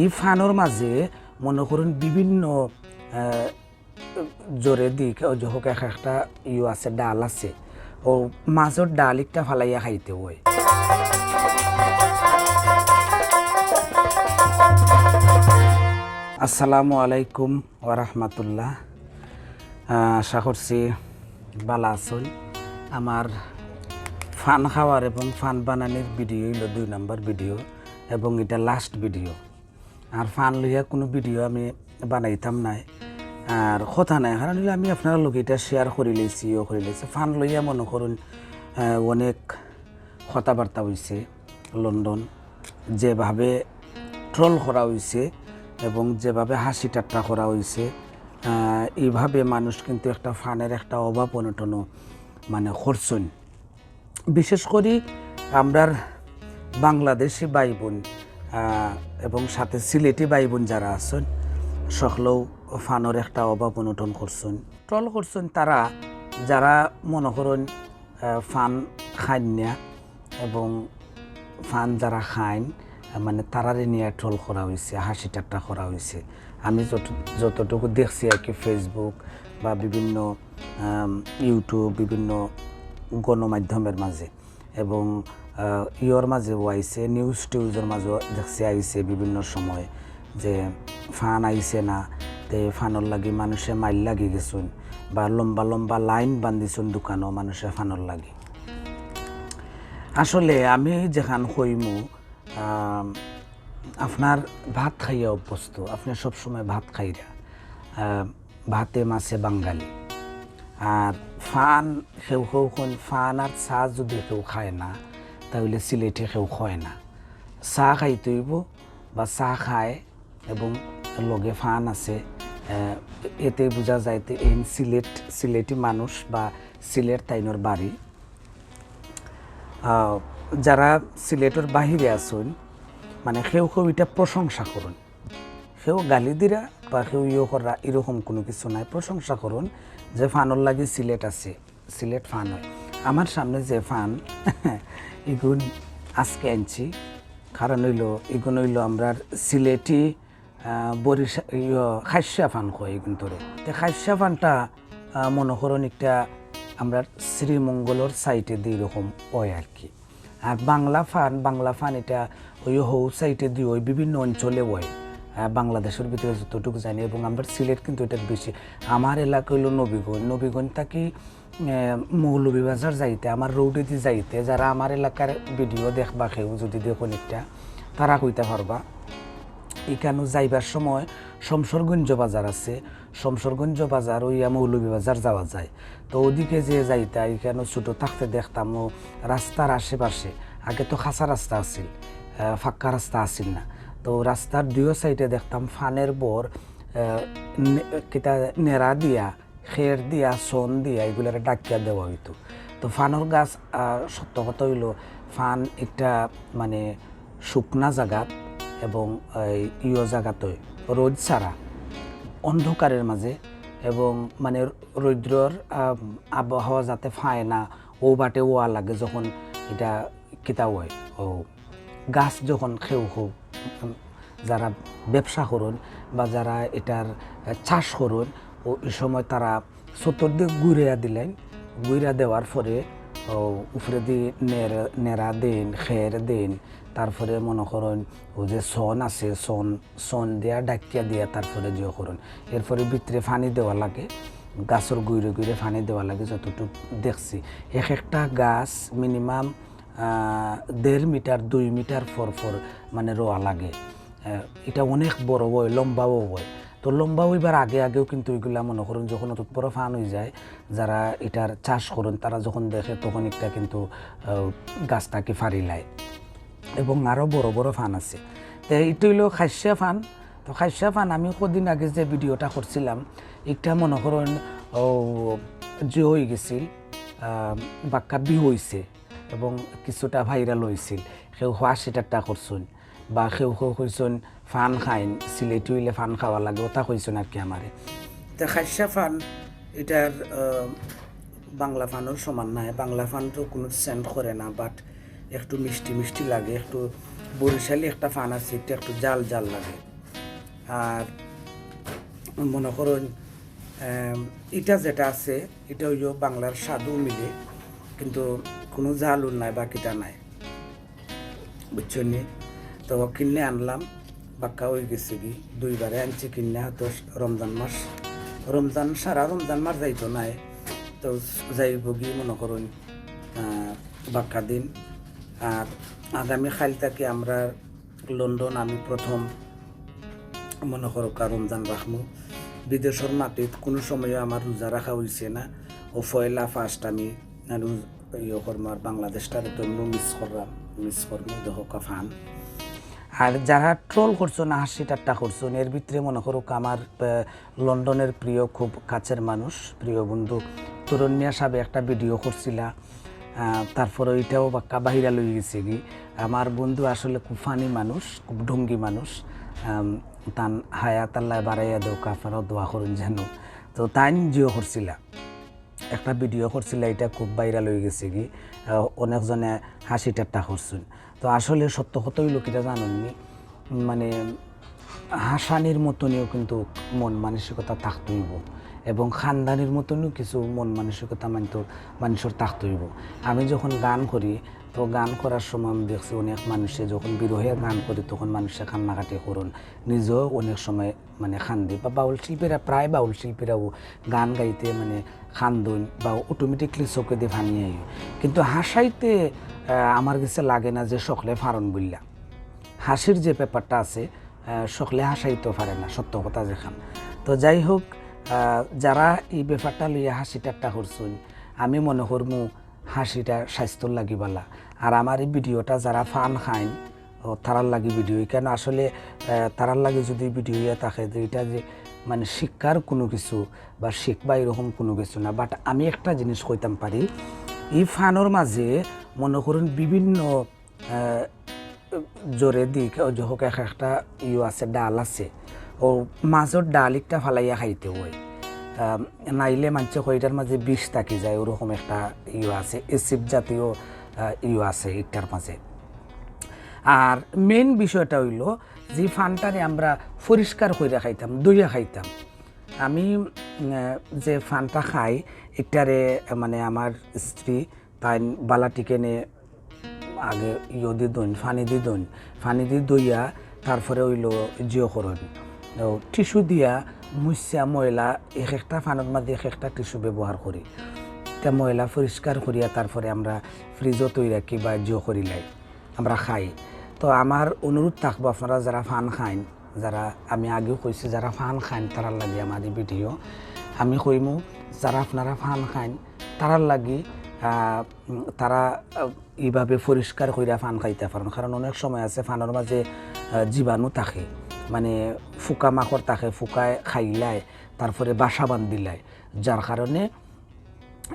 এই ফানোর মাঝে মনে করুন বিভিন্ন জোরে দিক হোক একটা আছে ডাল আছে ও মাছের ডাল একটা ফালাইয়া খাইতে হয়। আসসালামু আলাইকুম ওরহমতুল্লাহ। আশা করছি ভালো আছেন। আমার ফান খাওয়ার এবং ফান বানানোর ভিডিও হইল 2 নম্বর ভিডিও এবং এটা লাস্ট ভিডিও। আর ফান লইয়া কোনো ভিডিও আমি বানাইতাম নাই আর কথা নাই, কারণ আমি আপনার লোক এটা শেয়ার করে লেছি ফান লইয়া মনে করুন অনেক কথাবার্তা হয়েছে। লন্ডন যেভাবে ট্রল করা হয়েছে এবং যেভাবে হাসি ঠাট্টা করা হয়েছে, এইভাবে মানুষ কিন্তু একটা ফানের একটা অভাব অনটন মানে করছেন। বিশেষ করে আমরার বাংলাদেশি ভাই বোন এবং সাথে সিলেটি ভাই বোন যারা আছেন সকলেও ফানের একটা অভাব অনটন করছেন, ট্রল করছেন। তারা যারা মনে করেন ফান খান না এবং ফান যারা খাইন মানে তারারে নিয়ে ট্রল করা হয়েছে, হাসি ঠাট্টা করা হয়েছে। আমি যতটুকু দেখছি আর কি ফেসবুক বা বিভিন্ন ইউটিউব বিভিন্ন গণমাধ্যমের মাঝে এবং ইয়র মাঝেও আইছে, নিউজ টিউজের মাঝেও দেখছি আইছে বিভিন্ন সময় যে ফান আইছে না, তে ফানর লাগি মানুষে মাইল লাগি গেছুন বা লম্বা লম্বা লাইন বান্ধিছুন দোকানও মানুষে ফানর লাগি। আসলে আমি যেখান কইমু আপনার ভাত খাইয়া অভ্যস্ত, আপনি সবসময় ভাত খাইরা ভাতে মাছে বাঙালি। আর ফান কেউ ফান আর চা যদি কেউ খায় না তাহলে সিলেটে কেউ খায় না। চা খাইতে হইব বা চা খায় এবং লগে ফান আছে, এতে বোঝা যায় এই সিলেটি মানুষ বা সিলেট তাইনোর বাড়ি। যারা সিলেটের বাহিরে আছেন মানে কেউ এটা প্রশংসা করুন, কেউ গালি দিরা বা কেউ করা এরকম কোনো কিছু নাই, প্রশংসা করুন যে ফানর লাগে সিলেট আছে, সিলেট ফান হয়। আমার সামনে যে ফান এগুন আজকে আনছি, কারণ এগুন হইল আমরা সিলেটি বরিশাল খাইসা ফান কয় এগুন তোরে। তো খাইসা ফানটা মনে করুন একটা আমরা শ্রীমঙ্গলের সাইটে দিয়ে এরকম হয় আর কি। আর বাংলা ফান এটা ওই হৌ সাইটে দিয়ে ওই বিভিন্ন অঞ্চলে হয় বাংলাদেশের ভিতরে যতটুকু জানি, এবং আমরা সিলেট কিন্তু এটার বেশি। আমার এলাকা হইল নবীগঞ্জ থাকি মৌলভীবাজার যাইতে আমার রোডে দিয়ে যাইতে যারা আমার এলাকার ভিডিও দেখবা কেউ যদি দেখুন একটা তারা কইতে পারবা। এখানে যাইবার সময় শমশরগঞ্জ বাজার আছে, শমশরগঞ্জ বাজার ওইয়া মৌলভীবাজার যাওয়া যায়। তো ওদিকে যে যাইতা এখানে ছোটো থাকতে দেখতাম ও রাস্তার আশেপাশে আগে তো খাঁচা রাস্তা আছিল, ফাঁকা রাস্তা আছিল না। তো রাস্তার 2 সাইডে দেখতাম ফানের বর কিতা নেড়া দিয়া খের দিয়া সন দিয়া এগুলার ডাকিয়া দেওয়া হইতো। তো ফানর গাছ সত্য কথা হইল ফান একটা মানে শুকনা জায়গাত এবং জায়গাতে রোদ ছাড়া অন্ধকারের মাঝে এবং মানে রৌদ্রর আবহাওয়া যাতে ফায় না ও বাটে ওয়া লাগে যখন এটা কিতা হয় ও গাছ যখন খেউ যারা ব্যবসা করুন বা যারা এটার চাষ করুন ও এই সময় তারা চতুর্দিক ঘুরিয়া দিলেন, ঘুরিয়া দেওয়ার পরে উপরে দিয়ে নেড়া দেন খের দেন, তারপরে মনে করুন ও যে সন আছে সন দিয়া ডাকিয়া দিয়া তারপরে যে করুন এরপরে ভিতরে পানি দেওয়া লাগে, গাছের গুইরে পানি দেওয়া লাগে। যতটুকু দেখছি এক একটা গাছ মিনিমাম 1.5 মিটার 2 মিটার ফর মানে রোয়া লাগে। এটা অনেক বড় হয়, লম্বাও হয়। তো লম্বা হইবার আগেও কিন্তু এগুলা মনে করুন যখন অত বড় ফান হয়ে যায় যারা এটার চাষ করুন তারা যখন দেখে তখন একটা কিন্তু গাছটাকে ফারিলায় এবং আরও বড় বড় ফান আছে। তো এটা হইল খাইসা ফান। তো খাইসা ফান আমি কদিন আগে যে ভিডিওটা করছিলাম একটা মনে করুন যে হয়ে গেছিল বাক্কা বিহু হয়েছে এবং কিছুটা ভাইরাল হয়েছিল। কেউ হাসি ঠাট্টা করছেন বা কেউ কইছেন ফান খাইন সিলেটি হইলে ফান খাওয়া লাগে ওটা কইছেন আর কি আমারে। তো খাইসা ফান এটার বাংলা ফানের সমান নাই, বাংলা ফান তো কোনো সেন্ট করে না, বাট একটু মিষ্টি লাগে, একটু বরিশালি একটা ফান আছে, এটা একটু জাল জাল লাগে। আর মনে করুন এটা যেটা আছে এটা হইল বাংলার স্বাদও মিলে, কিন্তু কোনো জালও নাই বা কিটা নাই, বুঝছেন নি? তো কিনে আনলাম, বাক্কা হয়ে গেছে কি 2বারে আনছি কিনে। তো রমজান সারা রমজান মাস যাইতো নাই, তো যাইব কি মনে করুন বাক্কা দিন। আর আগামী খাইল থেকে আমরা লন্ডন আমি প্রথম মনে করো রমজান রাখবো। বিদেশের মাটিত কোনো সময় আমার রোজা রাখা হয়েছে না। ও পয়লা ফার্স্ট আমি ইয়ে করবো, আর বাংলাদেশটার তো মিস করবো দেহকা ফান। আর যারা ট্রোল করছো না, হাসি ঠাট্টা করছো, এর ভিতরে মনে করো আমার লন্ডনের প্রিয় খুব কাছের মানুষ, প্রিয় বন্ধু তরুণিয়া সাহেব একটা ভিডিও করছিলা, তারপরে ওইটাও বাক্কা বাহিরা লই গেছে কি। আমার বন্ধু আসলে খুব ফানি মানুষ, খুব ঢঙ্গি মানুষ, তান হায়াত আল্লাহ বাড়াইয়া দেও, আপনারাও দোয়া করুন যেন। তো তাই জিও করছিলা, একটা ভিডিও করছিল, এটা খুব ভাইরাল হয়ে গেছে কি, অনেকজনে হাসি ঠাট্টা করছেন। তো আসলে সত্য কতই লোকেরা জানেননি, মানে হাসানির মতনও কিন্তু মন মানসিকতা থাকতে হইব, এবং খানদানির মতনও কিছু মন মানসিকতা মানুষের থাকতে হইব। আমি যখন গান করি, তো গান করার সময় আমি দেখছি অনেক মানুষে যখন বিরহে গান করি তখন মানুষে কান্নাকাটি করুন, নিজেও অনেক সময় মানে খান্দি। বা বাউল শিল্পীরা, প্রায় বাউল শিল্পীরাও গান গাইতে মানে খান্দুন বা অটোমেটিকলি চোখে দিয়ে ভানিয়ে। কিন্তু হাসাইতে আমার কাছে লাগে না যে সকলে ফারণ বললা। হাসির যে ব্যাপারটা আছে সকলে হাসাইতেও পারে না, সত্য কথা যেখান। তো যাই হোক, যারা এই ব্যাপারটা লইয়া হাসি ঠাট্টা করছেন, আমি মনে করবো হাসিটা স্বাস্থ্যর লাগি বলা। আর আমার এই ভিডিওটা যারা ফান খাইন তারার লাগি ভিডিও, কেন আসলে তারার লাগে যদি ভিডিও ইয়ে থাকে যে এটা যে মানে শিক্ষার কোনো কিছু বা শিখবা এরকম কোনো কিছু না। বাট আমি একটা জিনিস কইতাম পারি, এই ফানোর মাঝে মনে করুন বিভিন্ন জোরে দিক হোক একটা ইয়ে আছে, ডাল আছে, ও মাছর ডাল একটা ফালাইয়া খাইতে হয়, নাইলে মানছে কইটার মাঝে বিষ থাকি যায়, ওরকম একটা ইয়ে আছে, এসিড জাতীয় ইয়ে আছে একটার মাঝে। আর মেন বিষয়টা হইল যে ফানটারে আমরা পরিষ্কার করে খাইতাম, দইয়া খাইতাম। আমি যে ফানটা খাই একটারে মানে আমার স্ত্রী তাই বালাটিকে নে আগে ইয়ে দি দইন, ফানি দি দইয়া, তারপরে হইল জিও করন টিস্যু দিয়া মুসা ময়লা একটা ফানের মাঝে একটা টিস্যু ব্যবহার করি, এটা ময়লা পরিষ্কার করিয়া তারপরে আমরা ফ্রিজও তৈরি রাখি বা জিও করিলাই আমরা খাই। তো আমার অনুরোধ থাকবো আপনারা যারা ফান খাইন, যারা আমি আগেও কইছি যারা ফান খাইন তারার লাগে আমার এই ভিডিও, আমি কইমু যারা আপনারা ফান খাইন তারার লাগি তারা এইভাবে পরিষ্কার কইরা ফান খাইতে পারেন। কারণ অনেক সময় আছে ফানের মাঝে জীবাণু থাকে, মানে ফুকা মাকড় থাকে, ফুকায় খাইলায় তারপরে বাসা বান্ধিলায়, যার কারণে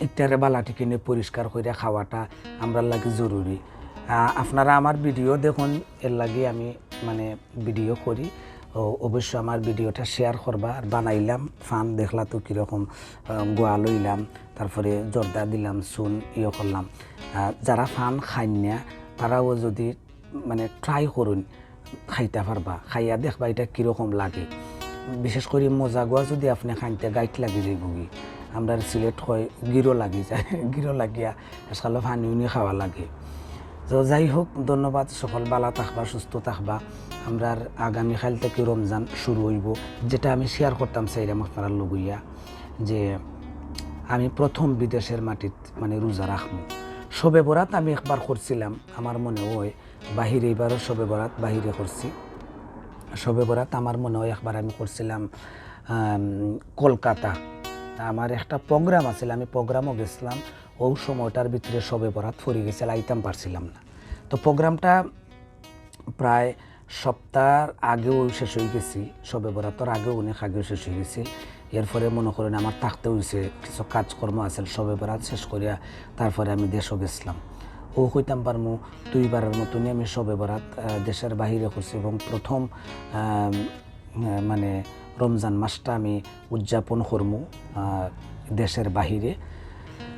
একটারে বালাটি কিনে পরিষ্কার করে খাওয়াটা আমরা লাগে জরুরি। আপনারা আমার ভিডিও দেখুন, এর লাগে আমি মানে ভিডিও করি, অবশ্য আমার ভিডিওটা শেয়ার করবা। আর বানাইলাম ফান দেখলা তো কীরকম গোয়া লইলাম, তারপরে জর্দা দিলাম, চুন ইয়ে করলাম। যারা ফান খাইন না তারাও যদি মানে ট্রাই করুন, খাইতে পারবা, খাইয়া দেখবা এটা কীরকম লাগে। বিশেষ করে মজা গোয়া যদি আপনি খাইতে গাইট লাগি যায় বুগি, আমরা সিলেট হয় গিরো লাগি যায়, গিরো লাগিয়া আজকাল পানি উনি খাওয়া লাগে। তো যাই হোক, ধন্যবাদ, সকল বালা থাকবা, সুস্থ থাকবা। আমরা আগামীকাল থেকে রমজান শুরু হইব, যেটা আমি শেয়ার করতাম চাইলাম আপনারা লগইয়া, যে আমি প্রথম বিদেশের মাটিত মানে রোজা রাখবো। শবে বরাত আমি একবার করছিলাম, আমার মনে হয় বাহিরে, এবারও শবে বরাত বাহিরে করছি। শবে বরাত আমার মনে হয় একবার আমি করছিলাম কলকাতা, আমার একটা প্রোগ্রাম আছিল, আমি প্রোগ্রামও গেছিলাম। ওই সময়টার ভিতরে শবে বরাত ফুরি গেছিল, আইতাম পারছিলাম না। তো প্রোগ্রামটা প্রায় সপ্তাহ আগেও শেষ হয়ে গেছি, শবে বরাতর আগেও অনেক আগেও শেষ হয়ে গেছি। এরপরে মনে করেন আমার থাকতে হয়েছে, কিছু কাজকর্ম আছে, শবে বরাত শেষ করিয়া তারপরে আমি দেশও গেছিলাম। ও কইতাম পারমু 2বারের মতনই আমি শবে বরাত দেশের বাহিরে করছি, এবং প্রথম মানে রমজান মাসটা আমি উদযাপন করমু দেশের বাহিরে।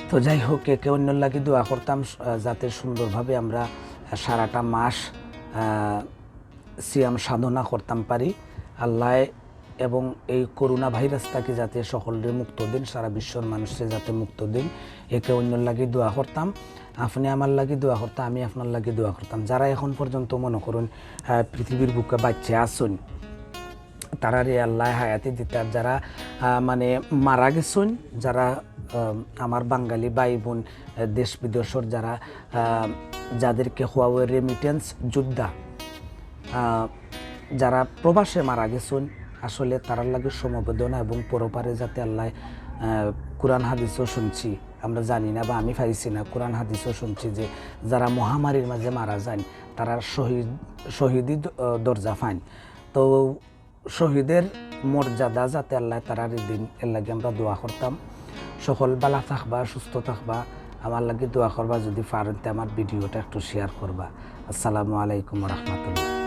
তো যাই হোক, একে অন্যর লাগে দোয়া করতাম যাতে সুন্দরভাবে আমরা সারাটা মাস সিয়াম সাধনা করতাম পারি। আল্লাহ এবং এই করোনা ভাইরাসটাকে যাতে সকলের মুক্ত দিন, সারা বিশ্বর মানুষের যাতে মুক্ত দিন, একে অন্যর লাগি দোয়া করতাম। আপনি আমার লাগি দোয়া করতাম, আমি আপনার লাগি দোয়া করতাম। যারা এখন পর্যন্ত মনে করুন পৃথিবীর বুকে বাচ্চা আসুন, তারারে আল্লাহ হায়াতি দিতে, আর যারা মানে মারা গেছেন, যারা আমার বাঙালি ভাই বোন দেশ বিদেশের যারা যাদেরকে হুয়াওয়ে রেমিটেন্স যোদ্ধা যারা প্রবাসে মারা গেছেন, আসলে তারার লাগে সমবেদনা এবং পরপারে যাতে আল্লাহ কোরআন হাদিসও শুনছি, আমরা জানি না বা আমি পাইছি না, কোরআন হাদিসও শুনছি যে যারা মহামারীর মাঝে মারা যান তারা শহীদি দরজা পান। তো শহীদের মর্যাদা যাতে আল্লাহ তারার দিন, এর লাগে আমরা দোয়া করতাম। সকল বালা থাকবা, সুস্থ থাকবা, আমার লাগে দোয়া করবা। যদি পারেন আমার ভিডিওটা একটু শেয়ার করবা। আসসালামু আলাইকুম রহমতুল্লাহ।